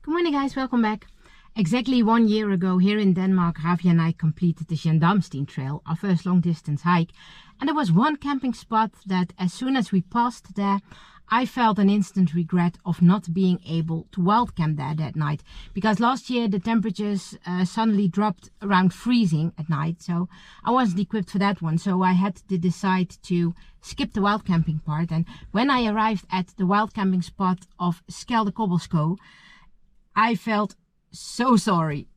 Good morning guys, welcome back. Exactly 1 year ago here in Denmark, Ravi and I completed the Gendarmstien trail, our first long distance hike. And there was one camping spot that as soon as we passed there, I felt an instant regret of not being able to wild camp there that night. Because last year the temperatures suddenly dropped around freezing at night. So I wasn't equipped for that one. So I had to decide to skip the wild camping part. And when I arrived at the wild camping spot of Skeldekobbel Skov, I felt so sorry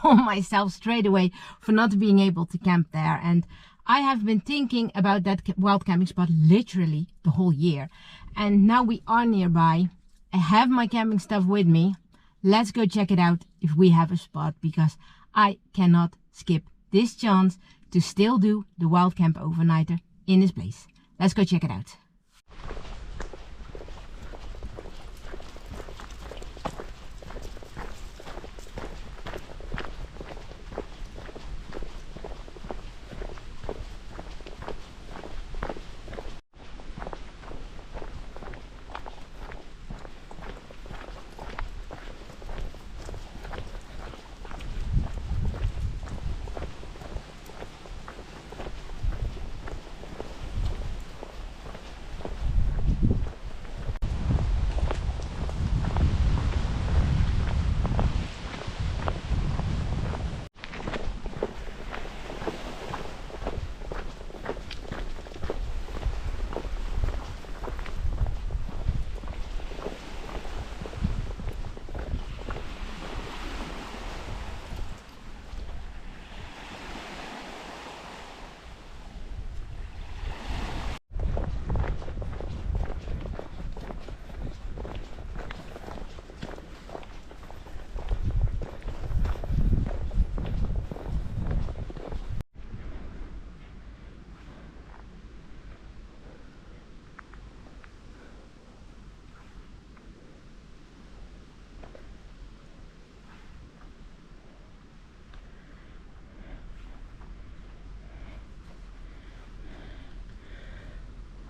for myself straight away for not being able to camp there. And I have been thinking about that wild camping spot literally the whole year. And now we are nearby. I have my camping stuff with me. Let's go check it out if we have a spot, because I cannot skip this chance to still do the wild camp overnighter in this place. Let's go check it out.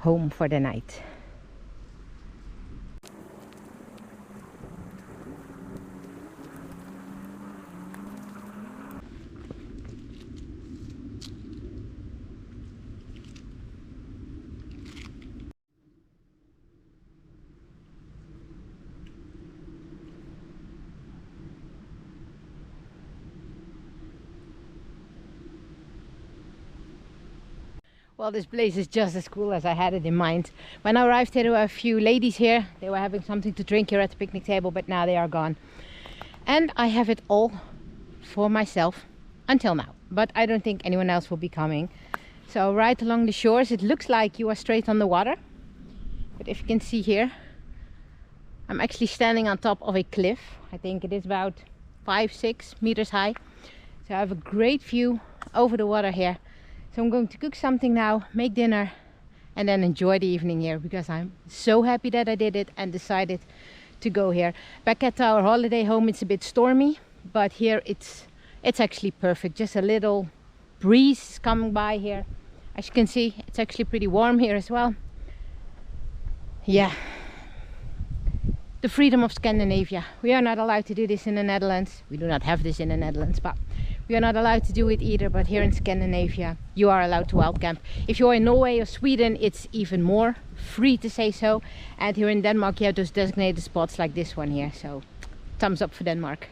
Home for the night. Well, this place is just as cool as I had it in mind. When I arrived here, there were a few ladies here. They were having something to drink here at the picnic table, but now they are gone. And I have it all for myself until now. But I don't think anyone else will be coming. So right along the shores, it looks like you are straight on the water. But if you can see here, I'm actually standing on top of a cliff. I think it is about 5-6 meters high. So I have a great view over the water here. So I'm going to cook something now, make dinner, and then enjoy the evening here, because I'm so happy that I did it and decided to go here. Back at our holiday home it's a bit stormy, but here it's actually perfect. Just a little breeze coming by here. As you can see, it's actually pretty warm here as well. Yeah, the freedom of Scandinavia. We are not allowed to do this in the Netherlands. We do not have this in the Netherlands, but we are not allowed to do it either. But here in Scandinavia, you are allowed to wild camp. If you're in Norway or Sweden, it's even more free to say so. And here in Denmark, you have those designated spots like this one here. So, thumbs up for Denmark.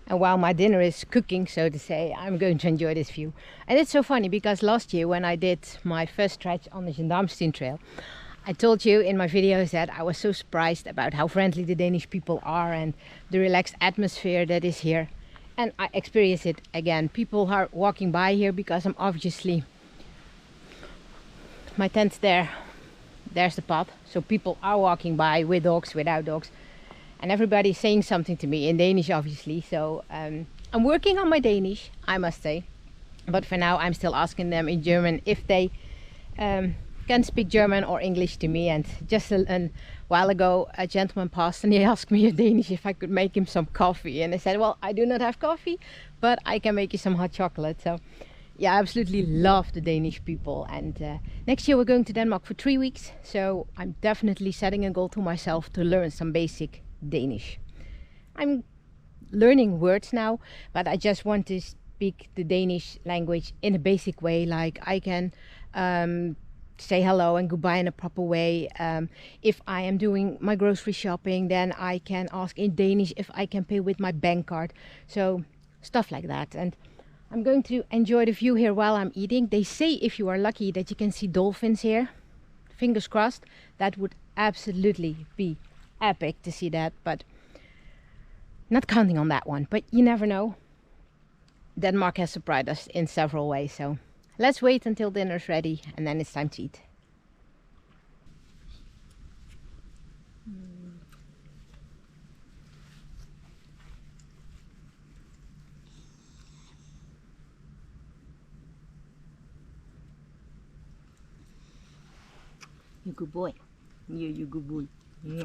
And while my dinner is cooking, so to say, I'm going to enjoy this view. And it's so funny because last year when I did my first stretch on the Gendarmstien trail, I told you in my videos that I was so surprised about how friendly the Danish people are and the relaxed atmosphere that is here. And I experience it again. People are walking by here because I'm obviously... My tent's there. There's the path. So people are walking by with dogs, without dogs. And everybody's saying something to me in Danish, obviously. So I'm working on my Danish, I must say. But for now, I'm still asking them in German if they can speak German or English to me. And just a while ago, a gentleman passed and he asked me in Danish if I could make him some coffee. And I said, well, I do not have coffee, but I can make you some hot chocolate. So Yeah, I absolutely love the Danish people, and next year we're going to Denmark for 3 weeks, so I'm definitely setting a goal to myself to learn some basic Danish. I'm learning words now, but I just want to speak the Danish language in a basic way, like I can say hello and goodbye in a proper way. If I am doing my grocery shopping, then I can ask in Danish if I can pay with my bank card, so stuff like that. And I'm going to enjoy the view here while I'm eating. They say if you are lucky that you can see dolphins here. Fingers crossed. That would absolutely be epic to see that, but not counting on that one. But you never know. Denmark has surprised us in several ways, so let's wait until dinner's ready and then it's time to eat. You good boy. Yeah, you good boy. Yeah.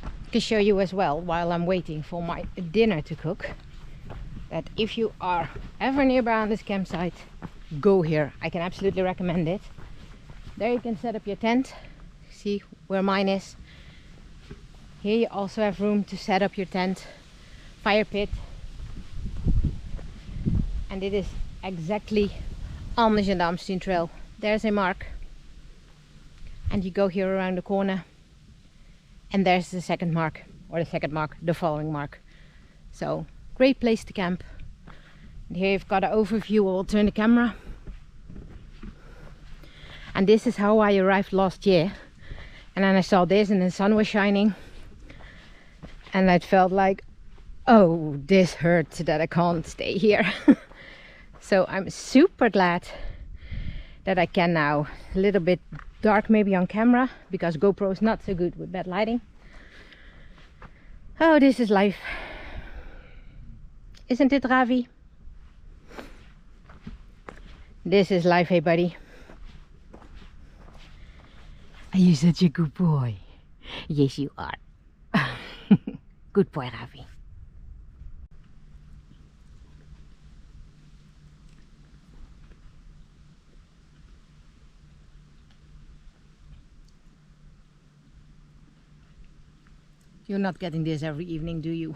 I can show you as well, while I'm waiting for my dinner to cook, that if you are ever nearby on this campsite, go here. I can absolutely recommend it. There you can set up your tent. See where mine is. Here you also have room to set up your tent, fire pit, and it is exactly on the Gendarmstien trail. There's a mark, and you go here around the corner, and there's the second mark, or the following mark. So great place to camp. And here you've got an overview. I'll turn the camera, and this is how I arrived last year. And then I saw this and the sun was shining, and I felt like, oh, this hurts that I can't stay here. So I'm super glad that I can now. A little bit dark maybe on camera because GoPro is not so good with bad lighting. Oh, this is life, isn't it, Ravi? This is life, hey buddy. Are you such a good boy? Yes, you are. Good boy, Ravi. You're not getting this every evening, do you?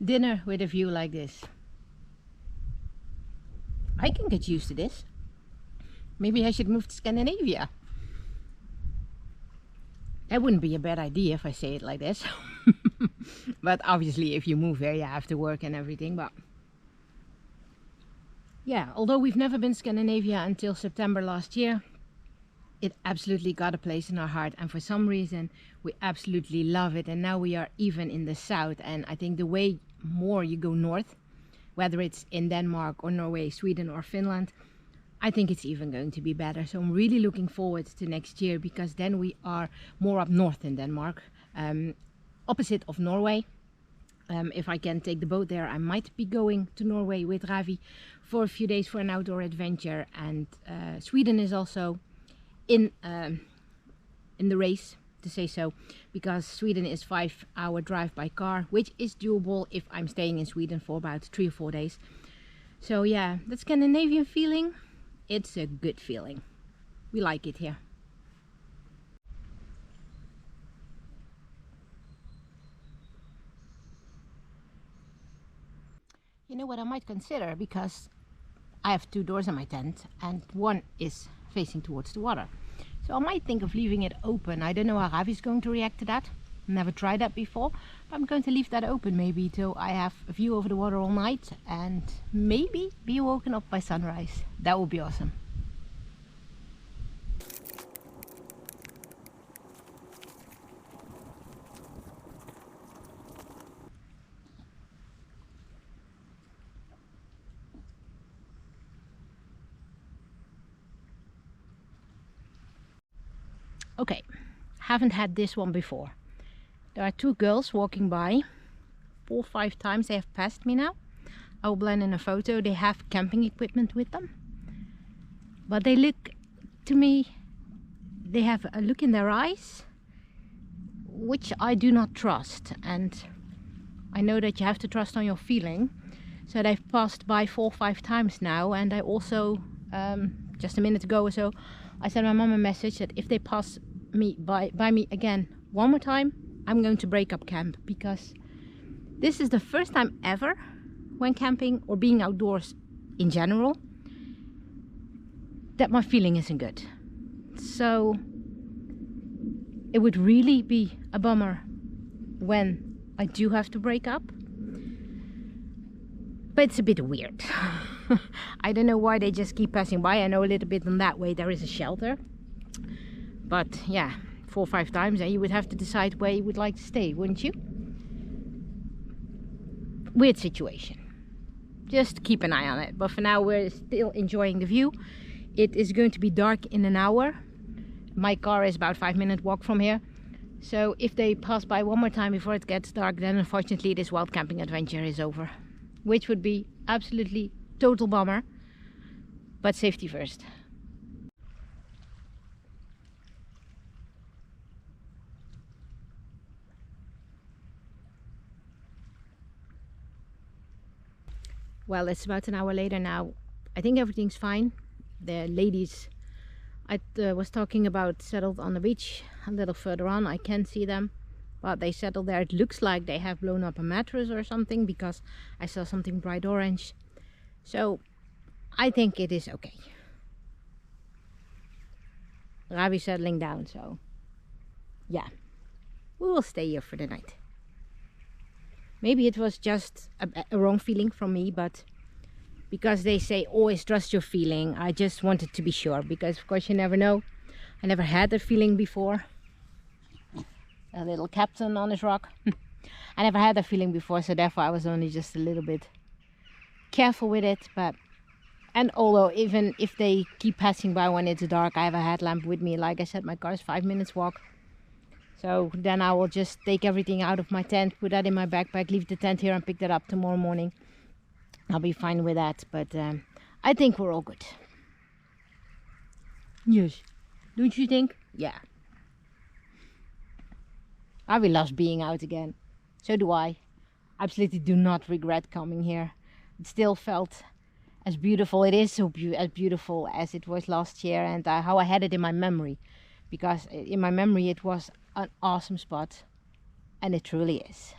Dinner with a view like this. I can get used to this. Maybe I should move to Scandinavia. That wouldn't be a bad idea if I say it like this. But obviously if you move here you have to work and everything. But yeah, although we've never been to Scandinavia until September last year, it absolutely got a place in our heart, and for some reason we absolutely love it. And now we are even in the south, and I think the way more you go north, whether it's in Denmark or Norway, Sweden or Finland, I think it's even going to be better. So I'm really looking forward to next year, because then we are more up north in Denmark, opposite of Norway. If I can take the boat there, I might be going to Norway with Ravi for a few days for an outdoor adventure. And Sweden is also in the race, to say so, because Sweden is 5-hour drive by car, which is doable if I'm staying in Sweden for about 3 or 4 days. So yeah, that Scandinavian feeling, it's a good feeling. We like it here. You know what I might consider, because I have 2 doors in my tent and one is facing towards the water. So I might think of leaving it open. I don't know how Ravi's going to react to that. Never tried that before. But I'm going to leave that open maybe till I have a view over the water all night and maybe be woken up by sunrise. That would be awesome. Okay, haven't had this one before. There are 2 girls walking by. 4 or 5 times they have passed me now. I will blend in a photo. They have camping equipment with them, but they look to me, they have a look in their eyes which I do not trust, and I know that you have to trust on your feeling. So they've passed by 4 or 5 times now, and I also just a minute ago or so I sent my mom a message that if they pass me by me again one more time, I'm going to break up camp, because this is the first time ever when camping or being outdoors in general that my feeling isn't good. So it would really be a bummer when I do have to break up. But it's a bit weird. I don't know why they just keep passing by. I know a little bit on that way there is a shelter. But yeah, 4 or 5 times, and you would have to decide where you would like to stay, wouldn't you? Weird situation. Just keep an eye on it. But for now we're still enjoying the view. It is going to be dark in an hour. My car is about 5-minute walk from here. So if they pass by one more time before it gets dark, then unfortunately this wild camping adventure is over. Which would be absolutely total bummer. But safety first. Well, it's about an hour later now. I think everything's fine. The ladies I was talking about settled on the beach a little further on. I can see them, but they settled there. It looks like they have blown up a mattress or something, because I saw something bright orange. So I think it is okay. Ravi's settling down, so yeah, we will stay here for the night. Maybe it was just a wrong feeling from me, but because they say always trust your feeling, I just wanted to be sure, because of course you never know. I never had that feeling before. A little captain on his rock. I never had that feeling before, so therefore I was only just a little bit careful with it. But and although even if they keep passing by when it's dark, I have a headlamp with me. Like I said, my car is 5 minutes walk. So then I will just take everything out of my tent, put that in my backpack, leave the tent here and pick that up tomorrow morning. I'll be fine with that, but I think we're all good. Yes, don't you think? Yeah. Ravi loves being out again. So do I. Absolutely do not regret coming here. It still felt as beautiful. It is so as beautiful as it was last year, and how I had it in my memory. Because in my memory it was an awesome spot, and it truly is.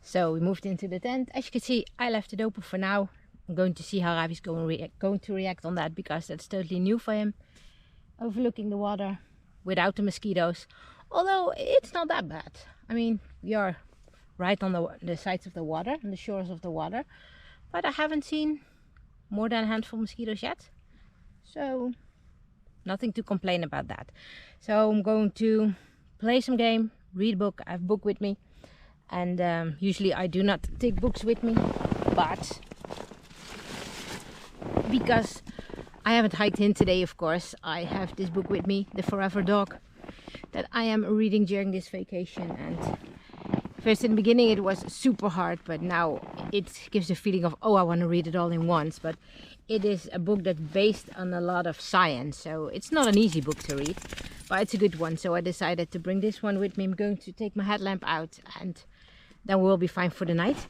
So we moved into the tent. As you can see, I left it open for now. I'm going to see how Ravi's going to react on that, because that's totally new for him. Overlooking the water without the mosquitoes. Although it's not that bad. I mean, we are right on the sides of the water, on the shores of the water. But I haven't seen more than a handful of mosquitoes yet. So nothing to complain about that. So I'm going to play some game, read a book. I have a book with me. And usually I do not take books with me, but because I haven't hiked in today, of course, I have this book with me, The Forever Dog, that I am reading during this vacation. And first in the beginning it was super hard, but now it gives a feeling of, oh, I want to read it all in once. But it is a book that's based on a lot of science, so it's not an easy book to read, but it's a good one. So I decided to bring this one with me. I'm going to take my headlamp out, and then we'll be fine for the night.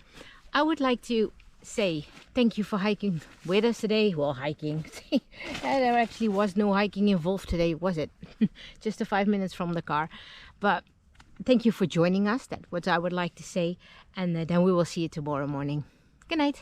I would like to say thank you for hiking with us today. Well, hiking. There actually was no hiking involved today, was it? Just 5 minutes from the car. But thank you for joining us. That's what I would like to say. And then we will see you tomorrow morning. Good night.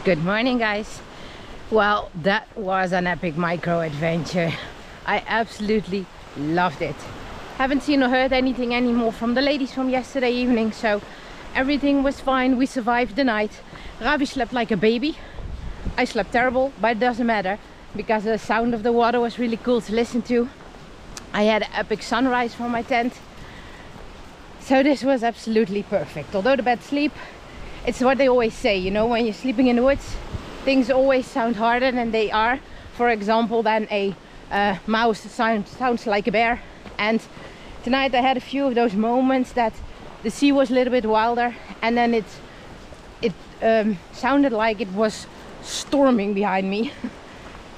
Good morning, guys. Well, that was an epic micro adventure. I absolutely loved it. Haven't seen or heard anything anymore from the ladies from yesterday evening, so everything was fine. We survived the night. Ravi slept like a baby. I slept terrible, but it doesn't matter because the sound of the water was really cool to listen to. I had an epic sunrise from my tent. So this was absolutely perfect. Although the bad sleep, it's what they always say, you know, when you're sleeping in the woods, things always sound harder than they are. For example, then a mouse sounds like a bear. And tonight I had a few of those moments that the sea was a little bit wilder, and then it sounded like it was storming behind me.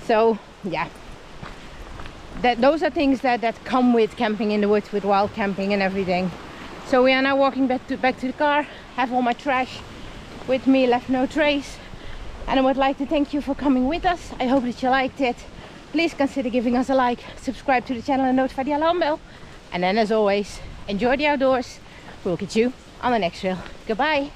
So yeah, those are things that come with camping in the woods, with wild camping and everything. So we are now walking back to the car. Have all my trash with me, left no trace. And I would like to thank you for coming with us. I hope that you liked it. Please consider giving us a like, subscribe to the channel and notify the alarm bell. And then as always, enjoy the outdoors. We'll catch you on the next trail. Goodbye.